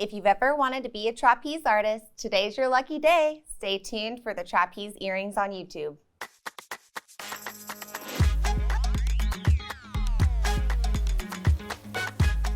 If you've ever wanted to be a trapeze artist, today's your lucky day. Stay tuned for the trapeze earrings on YouTube.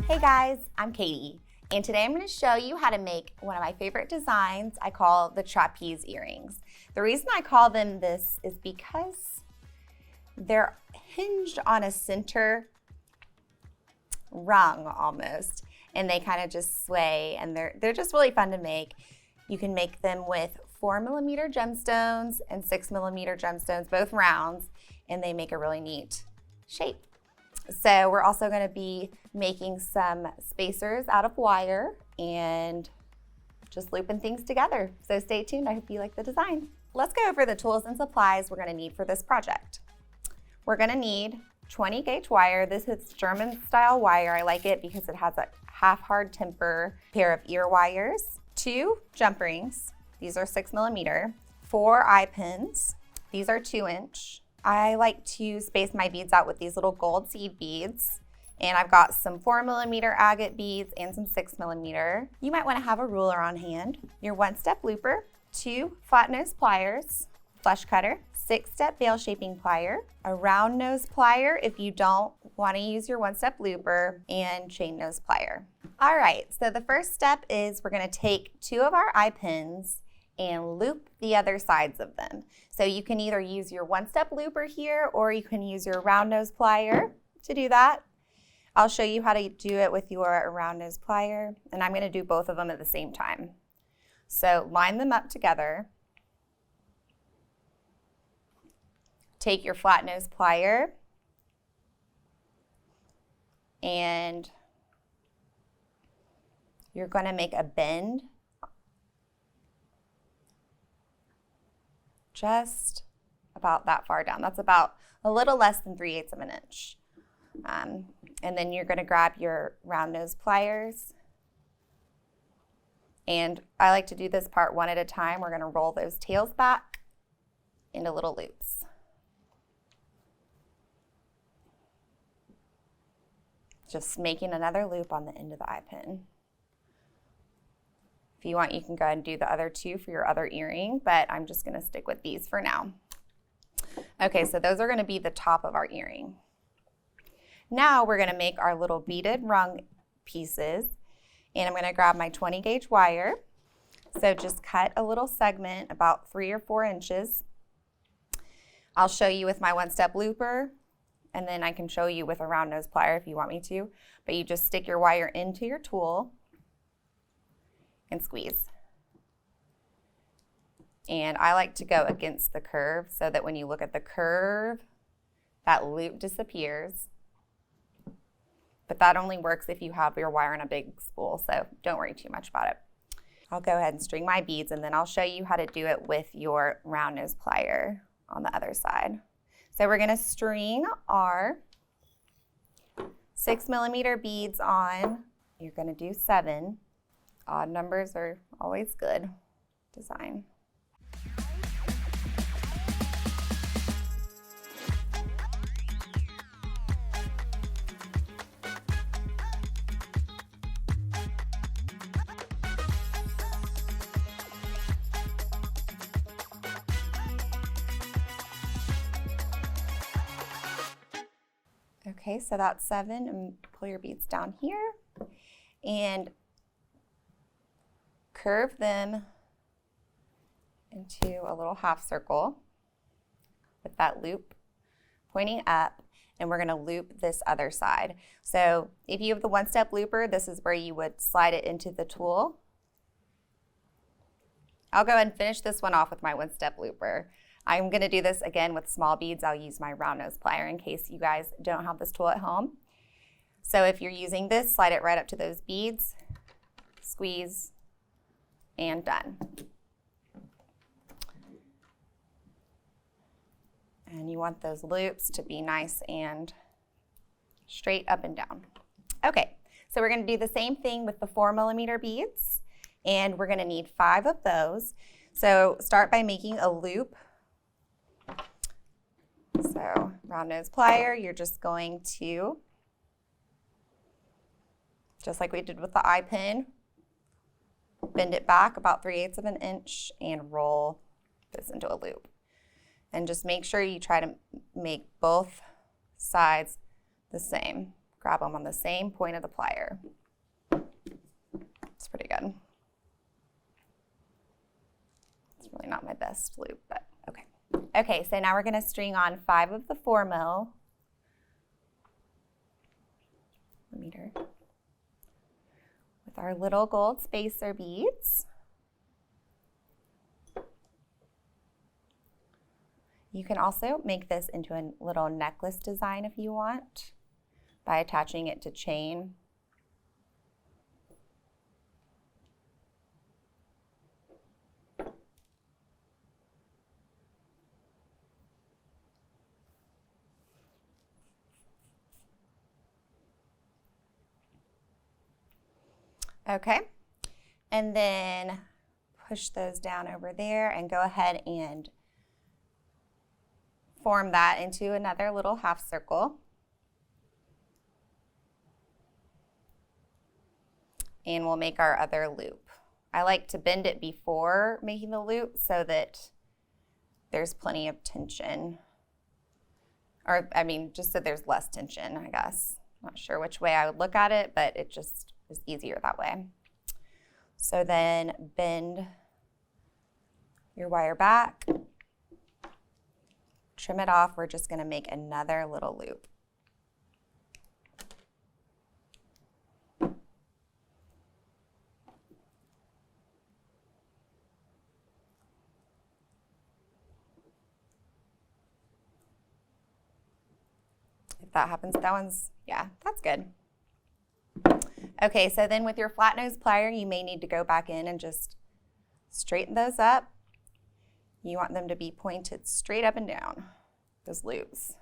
Hey guys, I'm Katie, and today I'm going to show you how to make one of my favorite designs I call the trapeze earrings. The reason I call them this is because they're hinged on a center rung almost, and they kind of just sway, and they're just really fun to make. You can make them with 4mm gemstones and 6mm gemstones, both rounds, and they make a really neat shape. So we're also going to be making some spacers out of wire and just looping things together. So stay tuned. I hope you like the design. Let's go over the tools and supplies we're going to need for this project. We're going to need 20 gauge wire. This is German style wire. I like it because it has a half hard temper pair of ear wires, 2 jump rings. These are 6mm, 4 eye pins. These are 2-inch. I like to space my beads out with these little gold seed beads. And I've got some 4mm agate beads and some 6mm. You might want to have a ruler on hand, your 1-step looper, 2 flat nose pliers, flush cutter, 6-step veil shaping plier, a round nose plier if you don't want to use your 1-step looper, and chain nose plier. All right, so the first step is we're going to take 2 of our eye pins and loop the other sides of them. So you can either use your 1-step looper here, or you can use your round nose plier to do that. I'll show you how to do it with your round nose plier, and I'm going to do both of them at the same time. So line them up together. Take your flat nose plier and you're going to make a bend just about that far down. That's about a little less than 3/8 of an inch. And then you're going to grab your round nose pliers. And I like to do this part one at a time. We're going to roll those tails back into little loops. Just making another loop on the end of the eye pin. If you want, you can go ahead and do the other 2 for your other earring, but I'm just going to stick with these for now. Okay, so those are going to be the top of our earring. Now we're going to make our little beaded rung pieces, and I'm going to grab my 20 gauge wire. So just cut a little segment about 3 or 4 inches. I'll show you with my 1-step looper, and then I can show you with a round nose plier if you want me to, but you just stick your wire into your tool and squeeze. And I like to go against the curve so that when you look at the curve, that loop disappears. But that only works if you have your wire in a big spool, so don't worry too much about it. I'll go ahead and string my beads, and then I'll show you how to do it with your round nose plier on the other side. So we're going to string our 6mm beads on. You're going to do 7. Odd numbers are always good. Design. Okay, so that's 7, and pull your beads down here and curve them into a little half circle with that loop pointing up, and we're going to loop this other side. So if you have the 1-step looper, this is where you would slide it into the tool. I'll go ahead and finish this one off with my 1-step looper. I'm going to do this again with small beads. I'll use my round nose plier in case you guys don't have this tool at home. So if you're using this, slide it right up to those beads, squeeze, and done. And you want those loops to be nice and straight up and down. Okay, so we're going to do the same thing with the 4mm beads, and we're going to need 5 of those. So start by making a loop. So round nose plier, you're just going to, just like we did with the eye pin, bend it back about 3/8 of an inch and roll this into a loop. And just make sure you try to make both sides the same. Grab them on the same point of the plier. It's pretty good. It's really not my best loop, but okay. Okay, so now we're going to string on 5 of the 4 millimeter with our little gold spacer beads. You can also make this into a little necklace design if you want by attaching it to chain. Okay, and then push those down over there and go ahead and form that into another little half circle. And we'll make our other loop. I like to bend it before making the loop so that there's plenty of tension. Or, I mean, just so there's less tension, I guess. Not sure which way I would look at it, but it just is easier that way. So then bend your wire back, trim it off. We're just going to make another little loop. If that happens, that one's, yeah, that's good. Okay, so then with your flat nose plier, you may need to go back in and just straighten those up. You want them to be pointed straight up and down, those loops.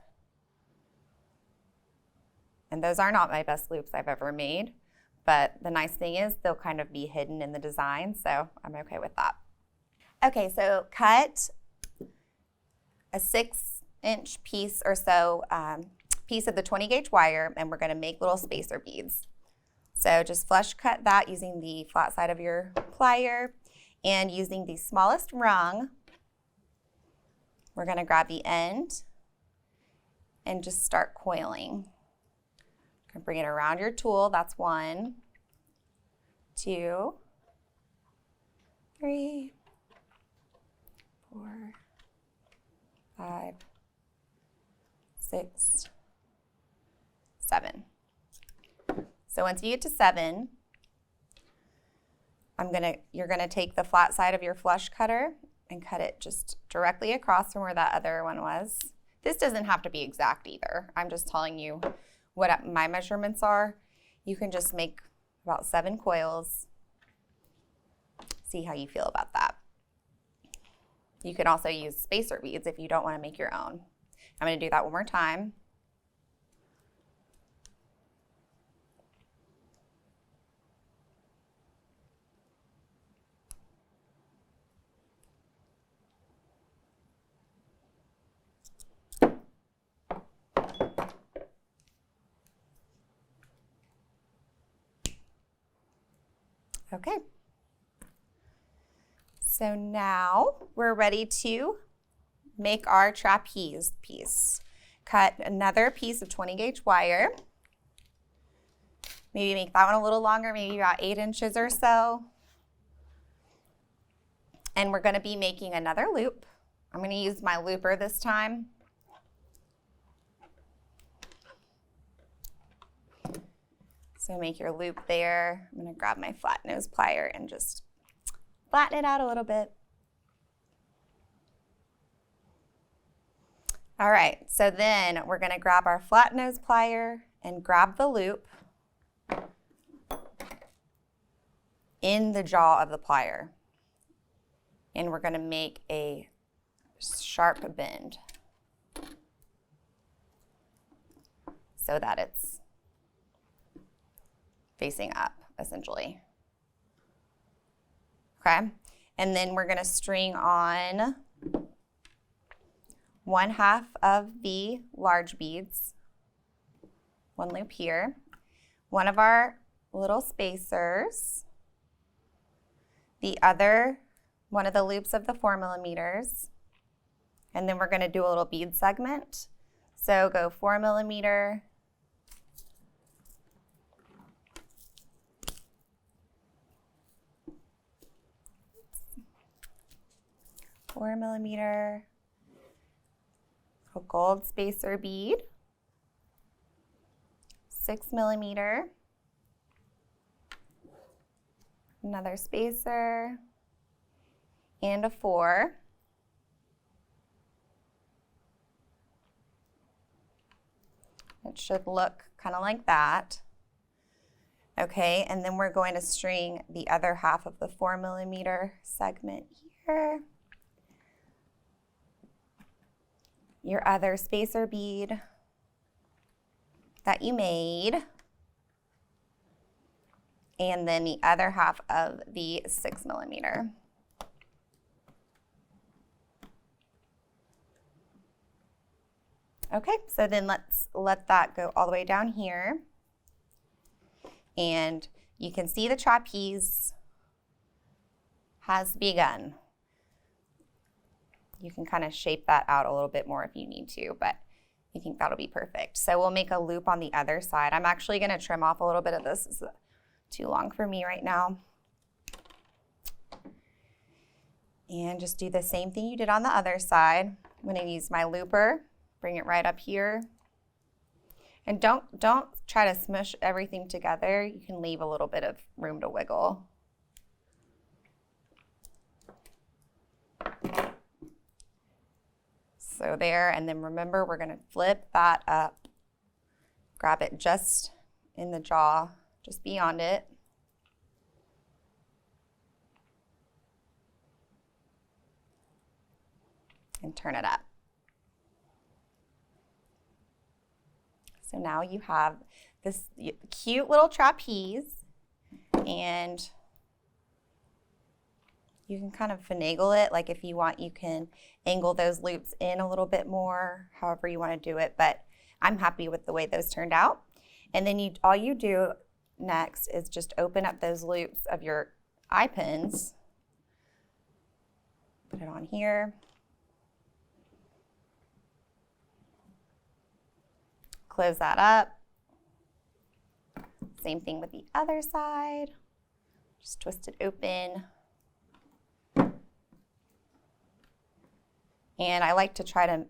And those are not my best loops I've ever made, but the nice thing is they'll kind of be hidden in the design, so I'm okay with that. Okay, so cut a 6-inch piece or so piece of the 20 gauge wire, and we're going to make little spacer beads. So just flush cut that using the flat side of your plier, and using the smallest rung, we're going to grab the end and just start coiling. Bring it around your tool. That's 1, 2, 3, 4, 5, 6, 7. So once you get to 7, you're gonna take the flat side of your flush cutter and cut it just directly across from where that other one was. This doesn't have to be exact either. I'm just telling you what my measurements are. You can just make about 7 coils. See how you feel about that. You can also use spacer beads if you don't want to make your own. I'm going to do that one more time. Okay, so now we're ready to make our trapeze piece. Cut another piece of 20 gauge wire. Maybe make that one a little longer, maybe about 8 inches or so. And we're going to be making another loop. I'm going to use my looper this time. So make your loop there. I'm going to grab my flat nose plier and just flatten it out a little bit. All right, so then we're going to grab our flat nose plier and grab the loop in the jaw of the plier. And we're going to make a sharp bend so that it's facing up, essentially. Okay, and then we're going to string on 1/2 of the large beads, 1 loop here, one of our little spacers, the other, one of the loops of the 4 millimeters, and then we're going to do a little bead segment. So go 4 millimeter, a gold spacer bead, 6 millimeter, another spacer, and a 4. It should look kind of like that. Okay, and then we're going to string the other half of the 4 millimeter segment here. Your other spacer bead that you made, and then the other half of the 6 millimeter. Okay, so then let's let that go all the way down here. And you can see the trapeze has begun. You can kind of shape that out a little bit more if you need to, but I think that'll be perfect. So we'll make a loop on the other side. I'm actually going to trim off a little bit of this. It's too long for me right now. And just do the same thing you did on the other side. I'm going to use my looper, bring it right up here. And don't try to smush everything together. You can leave a little bit of room to wiggle. So there, and then remember, we're going to flip that up. Grab it just in the jaw, just beyond it. And turn it up. So now you have this cute little trapeze, and you can kind of finagle it. Like if you want, you can angle those loops in a little bit more, however you want to do it, but I'm happy with the way those turned out. And then all you do next is just open up those loops of your eye pins, put it on here. Close that up. Same thing with the other side. Just twist it open. And I like to try to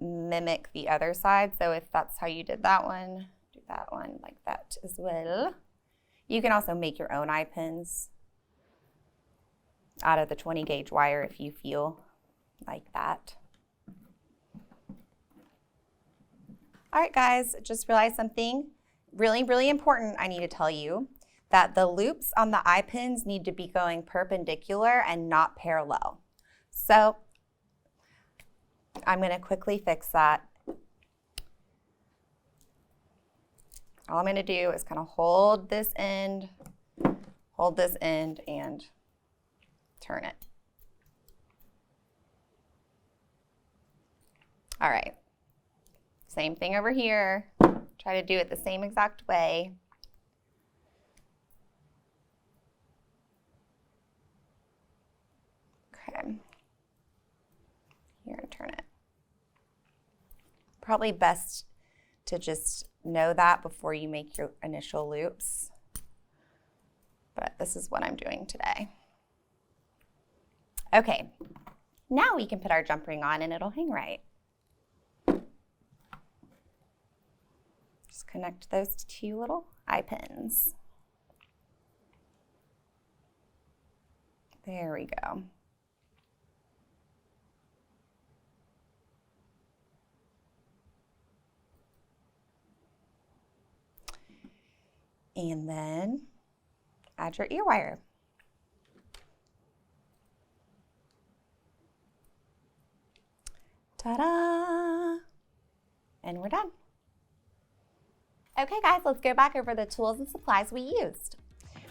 mimic the other side. So if that's how you did that one, do that one like that as well. You can also make your own eye pins out of the 20 gauge wire if you feel like that. All right, guys, just realized something really, really important I need to tell you, that the loops on the eye pins need to be going perpendicular and not parallel. So I'm going to quickly fix that. All I'm going to do is kind of hold this end, and turn it. All right. Same thing over here. Try to do it the same exact way. Okay. Here, turn it. Probably best to just know that before you make your initial loops. But this is what I'm doing today. Okay. Now we can put our jump ring on and it'll hang right. Just connect those two little eye pins. There we go. And then add your ear wire. Ta-da! And we're done. Okay guys, let's go back over the tools and supplies we used.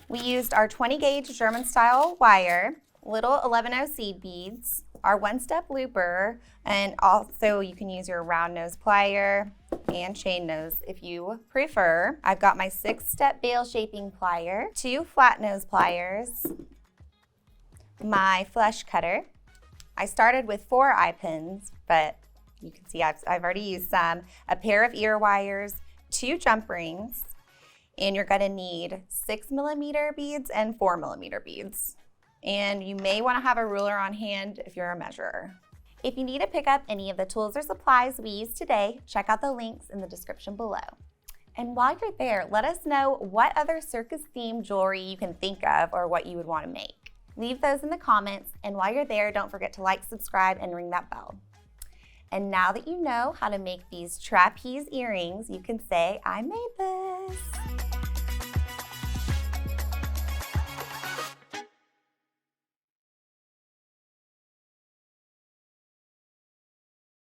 We used our 20 gauge German style wire, little 11-0 seed beads, our one-step looper, and also you can use your round nose plier and chain nose if you prefer. I've got my 6-step veil shaping plier, 2 flat nose pliers, my flush cutter. I started with 4 eye pins, but you can see I've already used some, a pair of ear wires, 2 jump rings, and you're gonna need 6mm beads and 4mm beads. And you may wanna have a ruler on hand if you're a measurer. If you need to pick up any of the tools or supplies we used today, check out the links in the description below. And while you're there, let us know what other circus-themed jewelry you can think of or what you would want to make. Leave those in the comments, and while you're there, don't forget to like, subscribe, and ring that bell. And now that you know how to make these trapeze earrings, you can say, I made this.